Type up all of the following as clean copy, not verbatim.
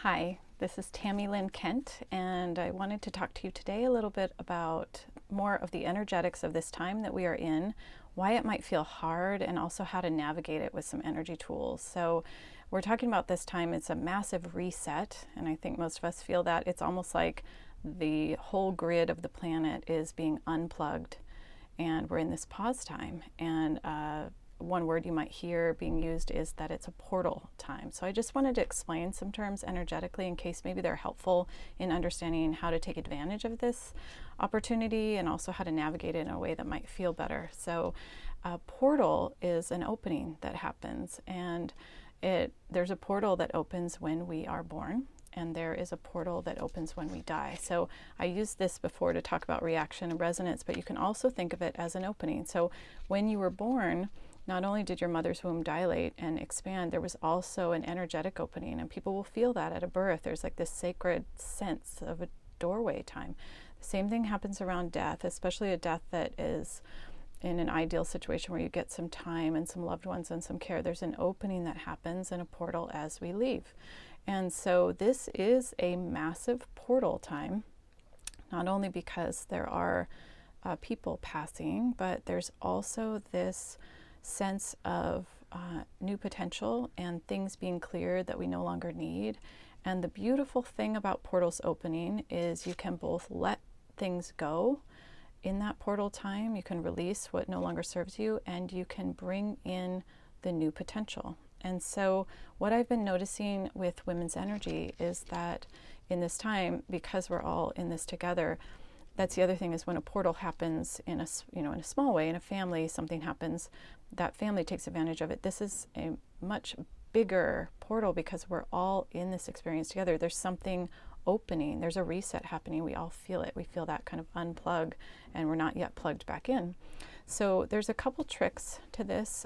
Hi, this is Tammy Lynn Kent, and I wanted to talk to you today a little bit about more of the energetics of this time that we are in, why it might feel hard, and also how to navigate it with some energy tools. So we're talking about this time, it's a massive reset, and I think most of us feel that. It's almost like the whole grid of the planet is being unplugged, and we're in this pause time. And one word you might hear being used is that it's a portal time. So I just wanted to explain some terms energetically in case maybe they're helpful in understanding how to take advantage of this opportunity and also how to navigate it in a way that might feel better. So a portal is an opening that happens, and there's a portal that opens when we are born, and there is a portal that opens when we die. So I used this before to talk about reaction and resonance, but you can also think of it as an opening. So when you were born, not only did your mother's womb dilate and expand, there was also an energetic opening, and people will feel that at a birth. There's like this sacred sense of a doorway time. The same thing happens around death, especially a death that is in an ideal situation where you get some time and some loved ones and some care. There's an opening that happens in a portal as we leave. And so this is a massive portal time, not only because there are people passing, but there's also this sense of new potential and things being cleared that we no longer need. And the beautiful thing about portals opening is you can both let things go in that portal time, you can release what no longer serves you, and you can bring in the new potential. And so what I've been noticing with women's energy is that in this time, because we're all in this together, that's the other thing, is when a portal happens in a, in a small way, in a family, something happens, that family takes advantage of it. This is a much bigger portal because we're all in this experience together. There's something opening, there's a reset happening. We all feel it. We feel that kind of unplug, and we're not yet plugged back in. So there's a couple tricks to this.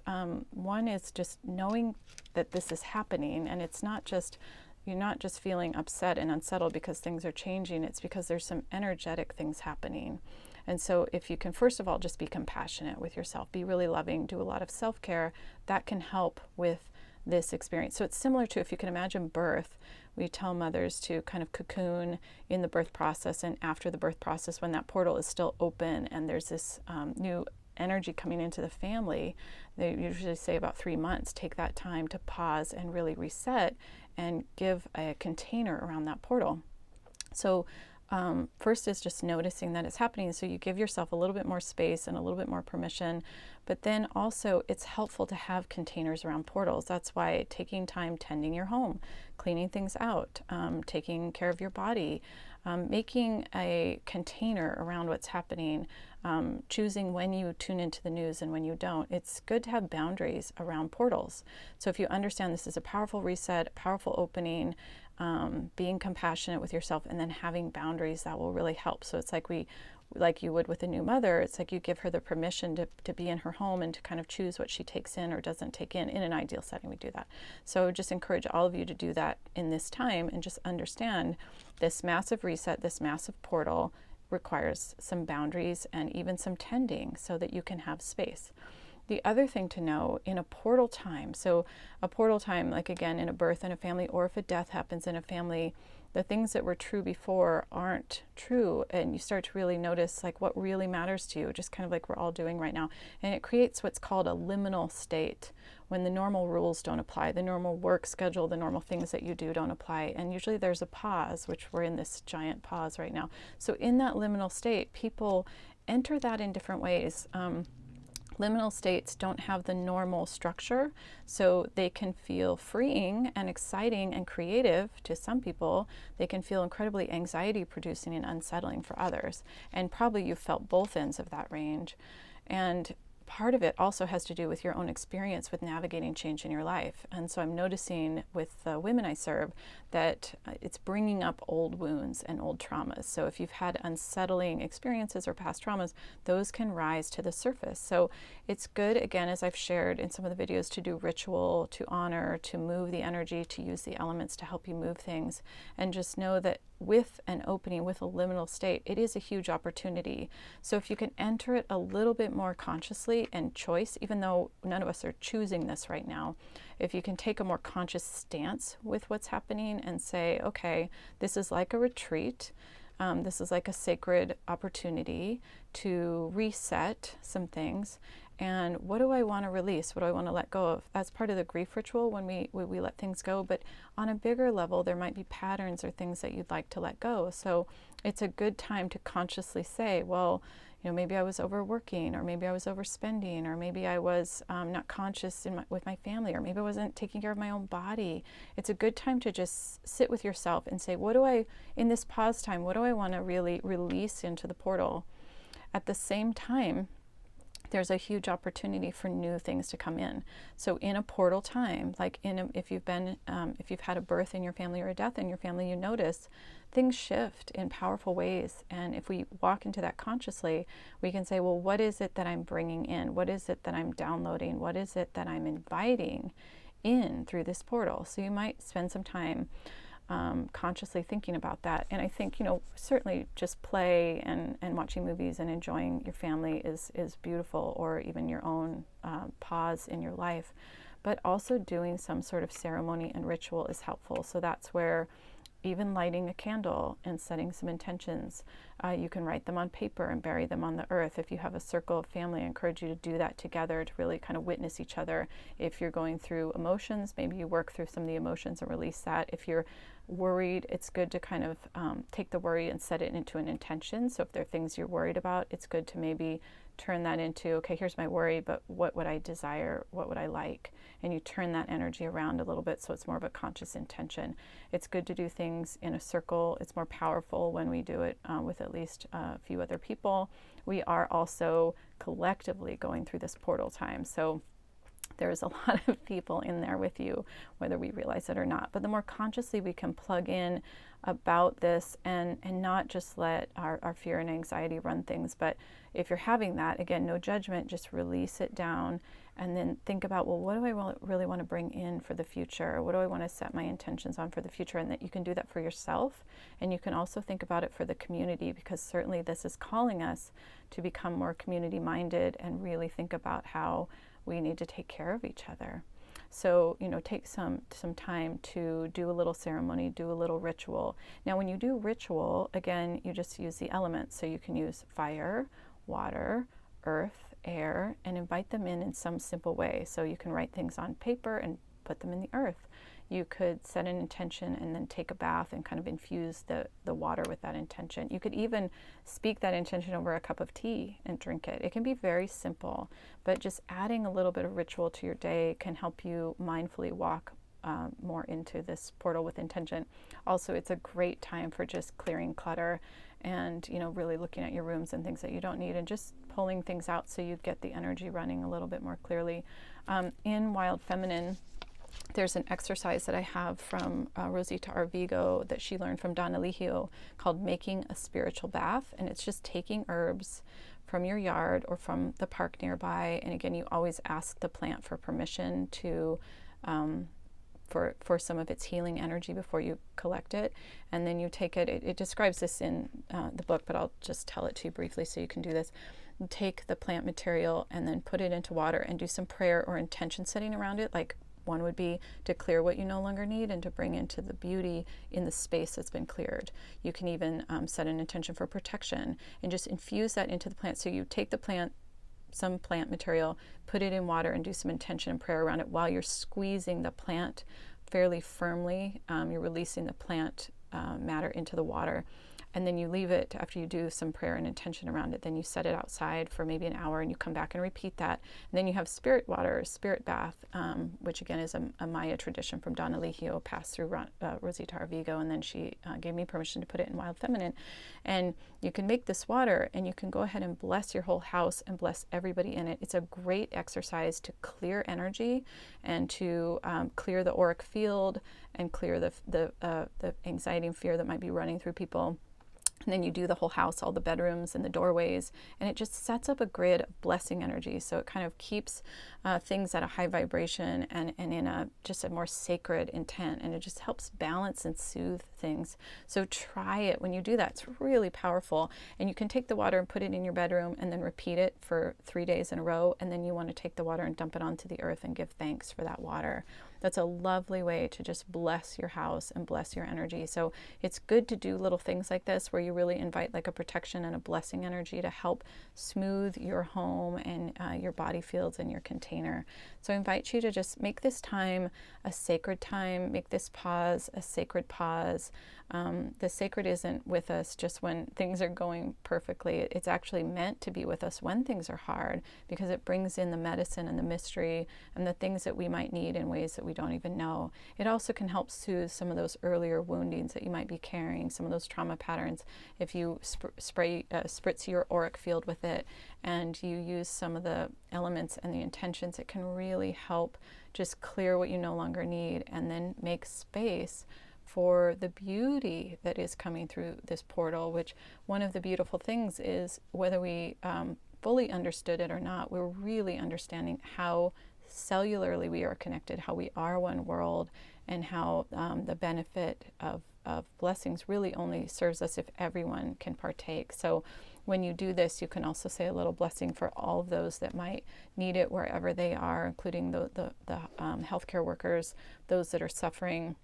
One is just knowing that this is happening, and it's not just, you're not just feeling upset and unsettled because things are changing. It's because there's some energetic things happening. And so if you can, first of all, just be compassionate with yourself, be really loving, do a lot of self-care, that can help with this experience. So it's similar to, if you can imagine birth, we tell mothers to kind of cocoon in the birth process, and after the birth process, when that portal is still open and there's this new energy coming into the family, they usually say about 3 months, take that time to pause and really reset and give a container around that portal. So first is just noticing that it's happening, so you give yourself a little bit more space and a little bit more permission. But then also it's helpful to have containers around portals. That's why taking time tending your home, cleaning things out, taking care of your body, making a container around what's happening, choosing when you tune into the news and when you don't. It's good to have boundaries around portals. So if you understand this is a powerful reset, a powerful opening, being compassionate with yourself, and then having boundaries, that will really help. So it's like you would with a new mother, it's like you give her the permission to be in her home and to kind of choose what she takes in or doesn't take in an ideal setting. We do that. So just encourage all of you to do that in this time, and just understand this massive reset, this massive portal requires some boundaries and even some tending so that you can have space. The other thing to know in a portal time, so a portal time, like again in a birth in a family, or if a death happens in a family, the things that were true before aren't true, and you start to really notice like what really matters to you, just kind of like we're all doing right now. And it creates what's called a liminal state, when the normal rules don't apply, the normal work schedule, the normal things that you do don't apply. And usually there's a pause, which we're in this giant pause right now. So in that liminal state, people enter that in different ways. Liminal states don't have the normal structure, so they can feel freeing and exciting and creative to some people. They can feel incredibly anxiety producing and unsettling for others. And probably you've felt both ends of that range. And part of it also has to do with your own experience with navigating change in your life. And so I'm noticing with the women I serve that it's bringing up old wounds and old traumas. So if you've had unsettling experiences or past traumas, those can rise to the surface. So it's good, again, as I've shared in some of the videos, to do ritual, to honor, to move the energy, to use the elements to help you move things. And just know that with an opening, with a liminal state, it is a huge opportunity. So if you can enter it a little bit more consciously, consciously and choice, even though none of us are choosing this right now, if you can take a more conscious stance with what's happening and say, okay, this is like a retreat. This is like a sacred opportunity to reset some things. And what do I want to release? What do I want to let go of? That's part of the grief ritual when we let things go. But on a bigger level, there might be patterns or things that you'd like to let go. So it's a good time to consciously say, well, maybe I was overworking, or maybe I was overspending, or maybe I was not conscious with my family, or maybe I wasn't taking care of my own body. It's a good time to just sit with yourself and say, in this pause time, what do I want to really release into the portal? At the same time, there's a huge opportunity for new things to come in. So in a portal time, like if you've had a birth in your family or a death in your family, you notice things shift in powerful ways. And if we walk into that consciously, we can say, well, what is it that I'm bringing in? What is it that I'm downloading? What is it that I'm inviting in through this portal? So you might spend some time consciously thinking about that. And I think, certainly just play and watching movies and enjoying your family is beautiful, or even your own pause in your life. But also doing some sort of ceremony and ritual is helpful. So that's where even lighting a candle and setting some intentions, you can write them on paper and bury them on the earth. If you have a circle of family, I encourage you to do that together to really kind of witness each other. If you're going through emotions, maybe you work through some of the emotions and release that. If you're worried, it's good to kind of take the worry and set it into an intention. So if there are things you're worried about, it's good to maybe turn that into, okay, here's my worry, but what would I desire? What would I like? And you turn that energy around a little bit so it's more of a conscious intention. It's good to do things in a circle. It's more powerful when we do it with at least a few other people. We are also collectively going through this portal time. So there's a lot of people in there with you, whether we realize it or not. But the more consciously we can plug in about this and not just let our fear and anxiety run things, but if you're having that, again, no judgment, just release it down and then think about, well, what do I really want to bring in for the future? What do I want to set my intentions on for the future? And that you can do that for yourself, and you can also think about it for the community, because certainly this is calling us to become more community minded and really think about how we need to take care of each other. So, take some time to do a little ceremony, do a little ritual. Now, when you do ritual, again, you just use the elements. So you can use fire, water, earth, air, and invite them in some simple way. So you can write things on paper and put them in the earth. You could set an intention and then take a bath and kind of infuse the water with that intention. You could even speak that intention over a cup of tea and drink it. It can be very simple, but just adding a little bit of ritual to your day can help you mindfully walk more into this portal with intention. Also, it's a great time for just clearing clutter and really looking at your rooms and things that you don't need and just pulling things out so you get the energy running a little bit more clearly. In Wild Feminine, there's an exercise that I have from Rosita Arvigo that she learned from Donna Lihio called making a spiritual bath. And it's just taking herbs from your yard or from the park nearby. And again, you always ask the plant for permission to for some of its healing energy before you collect it. And then you take it, it describes this in the book, but I'll just tell it to you briefly so you can do this. You take the plant material and then put it into water and do some prayer or intention setting around it. Like one would be to clear what you no longer need and to bring into the beauty in the space that's been cleared. You can even set an intention for protection and just infuse that into the plant. So you take the plant, some plant material, put it in water and do some intention and prayer around it while you're squeezing the plant fairly firmly. You're releasing the plant matter into the water. And then you leave it after you do some prayer and intention around it. Then you set it outside for maybe an hour and you come back and repeat that. And then you have spirit water, spirit bath, which again is a Maya tradition from Donna Lihio, passed through Rosita Arvigo, and then she gave me permission to put it in Wild Feminine. And you can make this water and you can go ahead and bless your whole house and bless everybody in it. It's a great exercise to clear energy and to clear the auric field and clear the anxiety and fear that might be running through people. And then you do the whole house, all the bedrooms and the doorways, and it just sets up a grid of blessing energy. So it kind of keeps things at a high vibration and in just a more sacred intent, and it just helps balance and soothe things. So try it when you do that. It's really powerful. And you can take the water and put it in your bedroom and then repeat it for 3 days in a row. And then you want to take the water and dump it onto the earth and give thanks for that water. That's a lovely way to just bless your house and bless your energy. So it's good to do little things like this where you really invite like a protection and a blessing energy to help smooth your home and your body fields and your container. So I invite you to just make this time a sacred time, make this pause a sacred pause. The sacred isn't with us just when things are going perfectly. It's actually meant to be with us when things are hard, because it brings in the medicine and the mystery and the things that we might need in ways that we don't even know. It also can help soothe some of those earlier woundings that you might be carrying, some of those trauma patterns. If you spritz your auric field with it and you use some of the elements and the intentions, it can really help just clear what you no longer need and then make space for the beauty that is coming through this portal, which one of the beautiful things is, whether we fully understood it or not, we're really understanding how cellularly we are connected, how we are one world, and how the benefit of blessings really only serves us if everyone can partake. So when you do this, you can also say a little blessing for all of those that might need it wherever they are, including the healthcare workers, those that are suffering,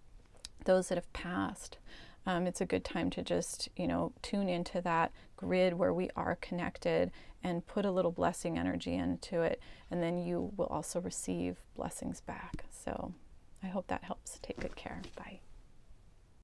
those that have passed. It's a good time to just, tune into that grid where we are connected and put a little blessing energy into it. And then you will also receive blessings back. So I hope that helps. Take good care. Bye.